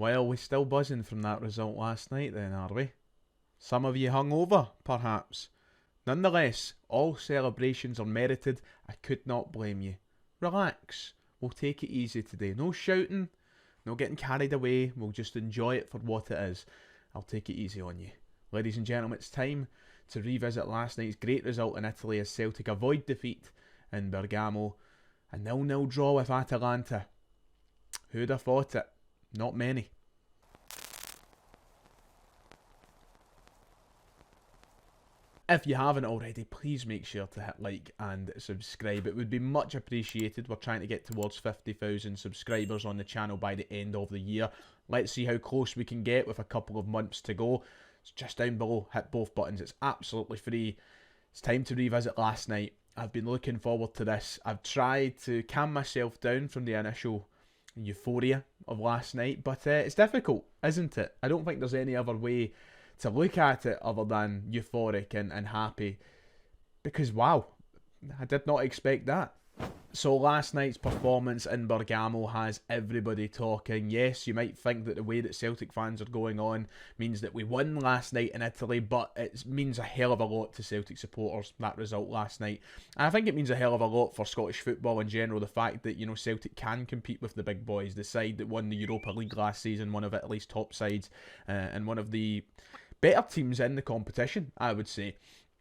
Well, we're still buzzing from that result last night then, are we? Some of you hungover, perhaps. Nonetheless, all celebrations are merited. I could not blame you. Relax. We'll take it easy today. No shouting, no getting carried away. We'll just enjoy it for what it is. I'll take it easy on you. Ladies and gentlemen, it's time to revisit last night's great result in Italy as Celtic avoid defeat in Bergamo. A 0-0 draw with Atalanta. Who'd have thought it? Not many. If you haven't already, please make sure to hit like and subscribe. It would be much appreciated. We're trying to get towards 50,000 subscribers on the channel by the end of the year. Let's see how close we can get with a couple of months to go. It's just down below. Hit both buttons. It's absolutely free. It's time to revisit last night. I've been looking forward to this. I've tried to calm myself down from the initial euphoria of last night, but it's difficult, isn't it? I don't think there's any other way to look at it other than euphoric and happy, because wow, I did not expect that. So last night's performance in Bergamo has everybody talking. Yes, you might think that the way that Celtic fans are going on means that we won last night in Italy, but it means a hell of a lot to Celtic supporters, that result last night. And I think it means a hell of a lot for Scottish football in general, the fact that, you know, Celtic can compete with the big boys, the side that won the Europa League last season, one of Italy's top sides, and one of the better teams in the competition, I would say.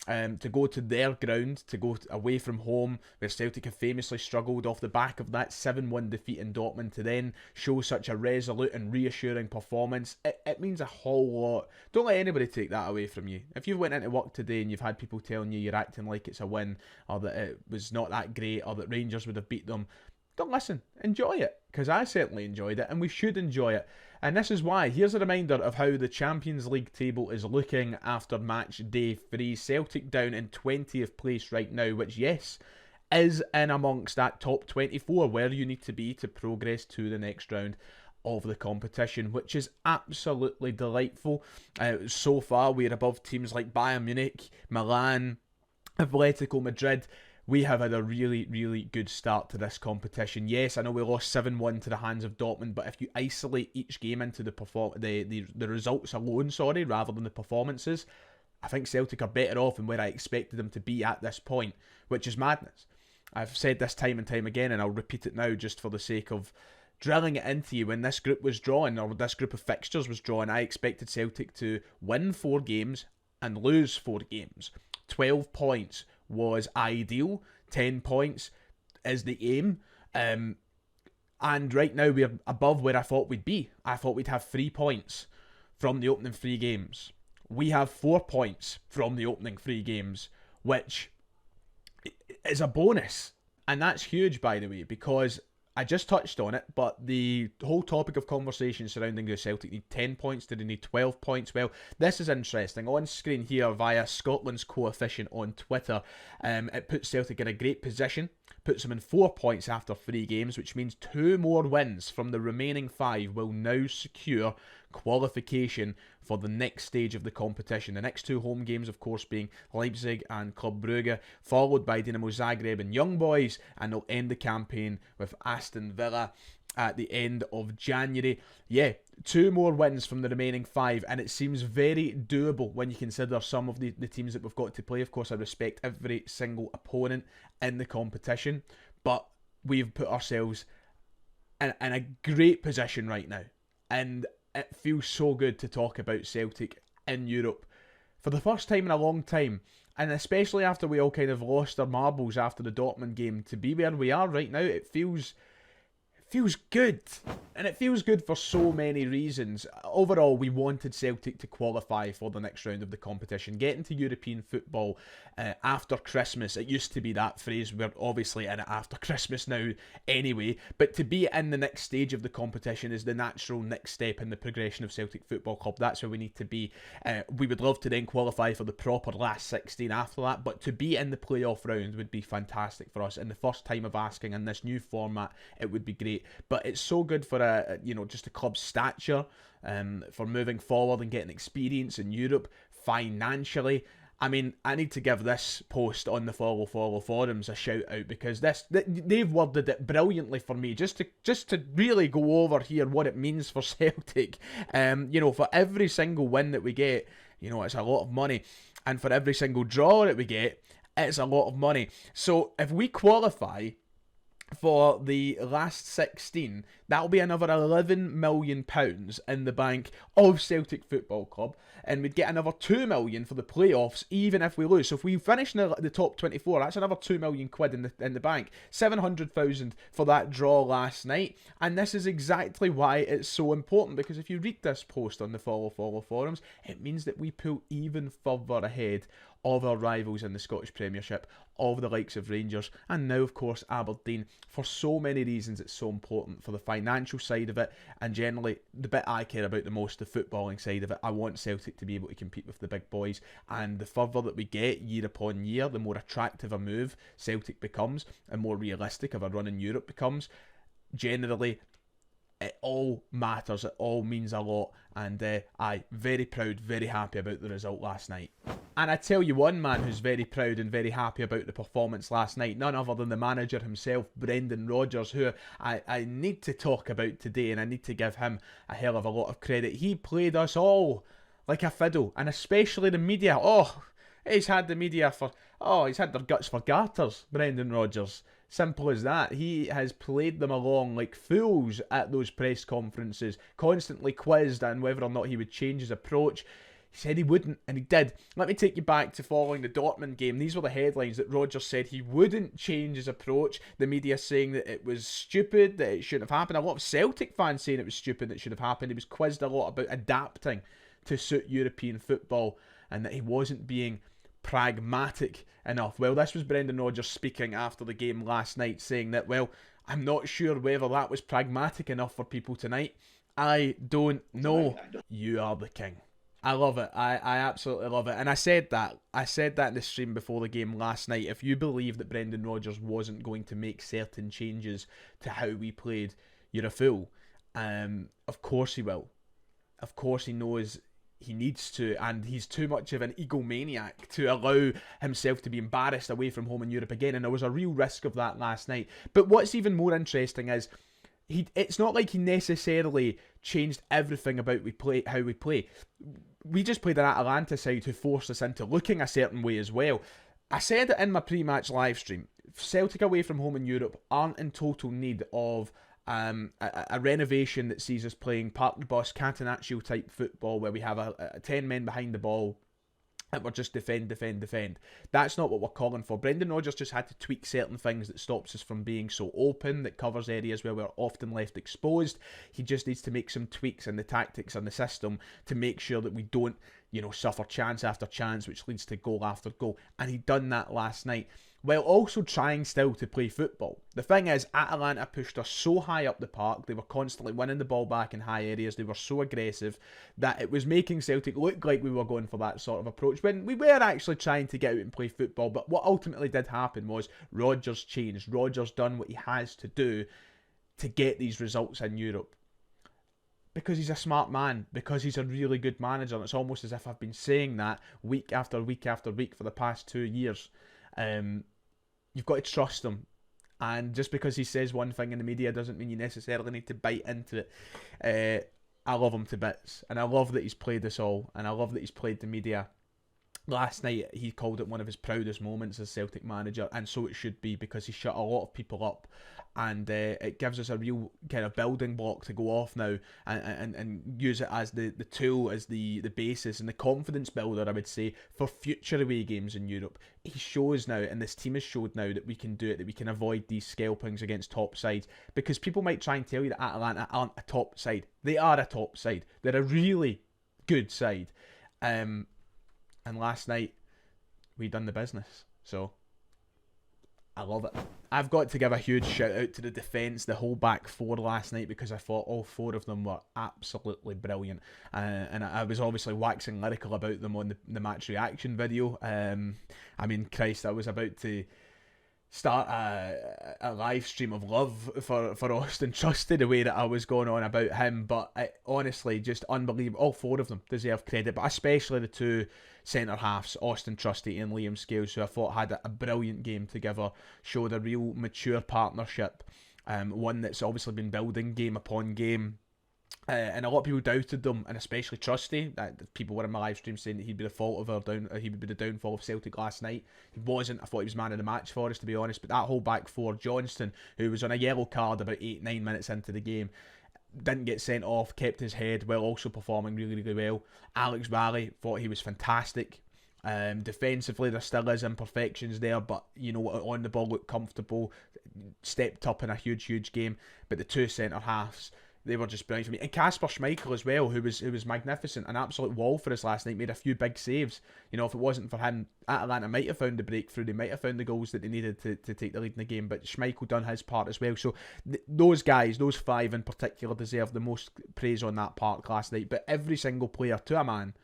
To go to their ground, to go away from home, where Celtic have famously struggled off the back of that 7-1 defeat in Dortmund, to then show such a resolute and reassuring performance, it means a whole lot. Don't let anybody take that away from you. If you went into work today and you've had people telling you you're acting like it's a win, or that it was not that great, or that Rangers would have beat them, don't listen. Enjoy it, because I certainly enjoyed it, and we should enjoy it. And this is why. Here's a reminder of how the Champions League table is looking after match day 3. Celtic down in 20th place right now, which, yes, is in amongst that top 24 where you need to be to progress to the next round of the competition, which is absolutely delightful. So far, we're above teams like Bayern Munich, Milan, Atletico Madrid. We have had a really, really good start to this competition. Yes, I know we lost 7-1 to the hands of Dortmund, but if you isolate each game into the results alone, rather than the performances, I think Celtic are better off than where I expected them to be at this point, which is madness. I've said this time and time again, and I'll repeat it now just for the sake of drilling it into you. When this group was drawn, or this group of fixtures was drawn, I expected Celtic to win 4 games and lose 4 games. 12 points was ideal. 10 points is the aim. And right now we're above where I thought we'd be. I thought we'd have 3 points from the opening 3 games. We have 4 points from the opening 3 games, which is a bonus. And that's huge, by the way, because I just touched on it, but the whole topic of conversation surrounding the Celtic need 10 points, did they need 12 points? Well, this is interesting. On screen here via Scotland's coefficient on Twitter, it puts Celtic in a great position, puts them in 4 points after 3 games, which means 2 more wins from the remaining 5 will now secure qualification for the next stage of the competition. The next 2 home games, of course, being Leipzig and Club Brugge, followed by Dinamo Zagreb and Young Boys, and they'll end the campaign with Aston Villa at the end of January. Yeah, 2 more wins from the remaining 5, and it seems very doable when you consider some of the teams that we've got to play. Of course, I respect every single opponent in the competition, but we've put ourselves in a great position right now, and it feels so good to talk about Celtic in Europe for the first time in a long time, and especially after we all kind of lost our marbles after the Dortmund game. To be where we are right now, it feels good. And it feels good for so many reasons. Overall, we wanted Celtic to qualify for the next round of the competition. Get into European football after Christmas. It used to be that phrase. We're obviously in it after Christmas now anyway. But to be in the next stage of the competition is the natural next step in the progression of Celtic Football Club. That's where we need to be. We would love to then qualify for the proper last 16 after that. But to be in the playoff round would be fantastic for us. And the first time of asking in this new format, it would be great. But it's so good for just a club's stature, for moving forward and getting experience in Europe financially. I mean, I need to give this post on the Follow forums a shout out, because they've worded it brilliantly for me. Just to really go over here what it means for Celtic. For every single win that we get, it's a lot of money, and for every single draw that we get, it's a lot of money. So if we qualify for the last 16, that'll be another £11 million in the bank of Celtic Football Club, and we'd get another £2 million for the playoffs, even if we lose. So if we finish in the top 24, that's another £2 million in the bank. 700,000 for that draw last night, and this is exactly why it's so important, because if you read this post on the Follow forums, it means that we pull even further ahead of our rivals in the Scottish Premiership, of the likes of Rangers, and now of course Aberdeen. For so many reasons it's so important, for the financial side of it, and generally the bit I care about the most, the footballing side of it. I want Celtic to be able to compete with the big boys, and the further that we get year upon year, the more attractive a move Celtic becomes, and more realistic of a run in Europe becomes. Generally, it all matters, it all means a lot, and I'm very proud, very happy about the result last night. And I tell you one man who's very proud and very happy about the performance last night, none other than the manager himself, Brendan Rodgers, who I need to talk about today, and I need to give him a hell of a lot of credit. He played us all like a fiddle, and especially the media. He's had the media he's had their guts for garters, Brendan Rodgers. Simple as that. He has played them along like fools at those press conferences, constantly quizzed on whether or not he would change his approach. He said he wouldn't, and he did. Let me take you back to following the Dortmund game. These were the headlines, that Rodgers said he wouldn't change his approach. The media saying that it was stupid, that it shouldn't have happened. A lot of Celtic fans saying it was stupid, that it should have happened. He was quizzed a lot about adapting to suit European football, and that he wasn't being pragmatic enough. Well, this was Brendan Rodgers speaking after the game last night, saying that, well, I'm not sure whether that was pragmatic enough for people tonight. I don't know. You are the king. I love it. I absolutely love it. And I said that in the stream before the game last night. If you believe that Brendan Rodgers wasn't going to make certain changes to how we played, you're a fool. Of course he will. Of course he knows he needs to, and he's too much of an egomaniac to allow himself to be embarrassed away from home in Europe again, and there was a real risk of that last night. But what's even more interesting is it's not like he necessarily changed everything about how we play. We just played an Atalanta side who forced us into looking a certain way as well. I said it in my pre-match live stream. Celtic away from home in Europe aren't in total need of a renovation that sees us playing park the bus, Catenaccio type football, where we have 10 men behind the ball and we're just defend. That's not what we're calling for. Brendan Rodgers just had to tweak certain things that stops us from being so open, that covers areas where we're often left exposed. He just needs to make some tweaks in the tactics and the system to make sure that we don't, suffer chance after chance, which leads to goal after goal. And he done that last night, while also trying still to play football. The thing is, Atalanta pushed us so high up the park, they were constantly winning the ball back in high areas, they were so aggressive, that it was making Celtic look like we were going for that sort of approach, when we were actually trying to get out and play football. But what ultimately did happen was Rodgers changed. Rodgers done what he has to do to get these results in Europe. Because he's a smart man, because he's a really good manager, and it's almost as if I've been saying that week after week after week for the past 2 years. You've got to trust him, and just because he says one thing in the media doesn't mean you necessarily need to bite into it. I love him to bits, and I love that he's played us all, and I love that he's played the media. Last night he called it one of his proudest moments as Celtic manager, and so it should be, because he shut a lot of people up, and it gives us a real kind of building block to go off now and use it as the tool, as the basis and the confidence builder, I would say, for future away games in Europe. He shows now, and this team has showed now, that we can do it, that we can avoid these scalpings against top sides, because people might try and tell you that Atalanta aren't a top side. They are a top side. They're a really good side. And last night, we done the business. So, I love it. I've got to give a huge shout out to the defence, the whole back four last night, because I thought all four of them were absolutely brilliant. And I was obviously waxing lyrical about them on the match reaction video. I mean, Christ, I was about to start a live stream of love for Austin Trusty, the way that I was going on about him. But honestly, just unbelievable. All four of them deserve credit, but especially the two centre halves, Austin Trusty and Liam Scales, who I thought had a brilliant game together, showed a real mature partnership, one that's obviously been building game upon game. And a lot of people doubted them, and especially Trusty. People were in my live stream saying that he'd be the fault of he would be the downfall of Celtic last night. He wasn't. I thought he was man of the match for us, to be honest. But that whole back four, Johnston, who was on a yellow card about 8-9 minutes into the game, didn't get sent off, kept his head while also performing really, really well. Alex Raleigh, thought he was fantastic. Defensively, there still is imperfections there, but on the ball looked comfortable, stepped up in a huge game. But the two centre halves, they were just brilliant for me. And Kasper Schmeichel as well, who was magnificent, an absolute wall for us last night, made a few big saves. If it wasn't for him, Atalanta might have found the breakthrough, they might have found the goals that they needed to take the lead in the game, but Schmeichel done his part as well. So those guys, those five in particular, deserve the most praise on that part last night. But every single player, to a man,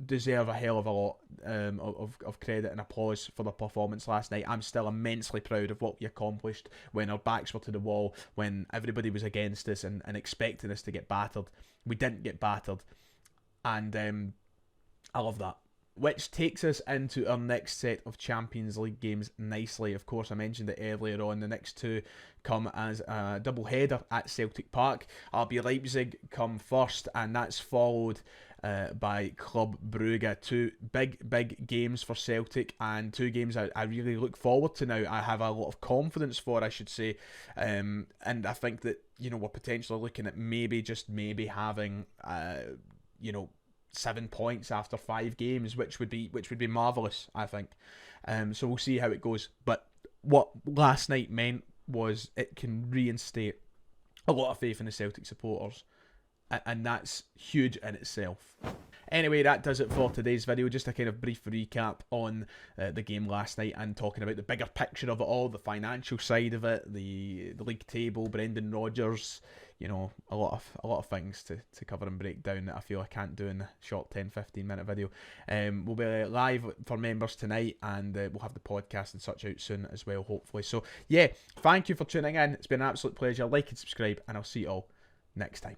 deserve a hell of a lot of credit and applause for their performance last night. I'm still immensely proud of what we accomplished when our backs were to the wall, when everybody was against us and expecting us to get battered. We didn't get battered, and I love that. Which takes us into our next set of Champions League games nicely. Of course, I mentioned it earlier on. The next two come as a double header at Celtic Park. RB Leipzig come first, and that's followed by Club Brugge. Two big games for Celtic, and two games I really look forward to now. I have a lot of confidence for, I should say, and I think that we're potentially looking at maybe having 7 points after 5 games, which would be marvellous, I think. So we'll see how it goes. But what last night meant was it can reinstate a lot of faith in the Celtic supporters, and that's huge in itself. Anyway, that does it for today's video. Just a kind of brief recap on the game last night and talking about the bigger picture of it all, the financial side of it, the league table, Brendan Rodgers, a lot of things to cover and break down that I feel I can't do in a short 10-15 minute video. We'll be live for members tonight, and we'll have the podcast and such out soon as well, hopefully. So yeah, thank you for tuning in. It's been an absolute pleasure. Like and subscribe, and I'll see you all next time.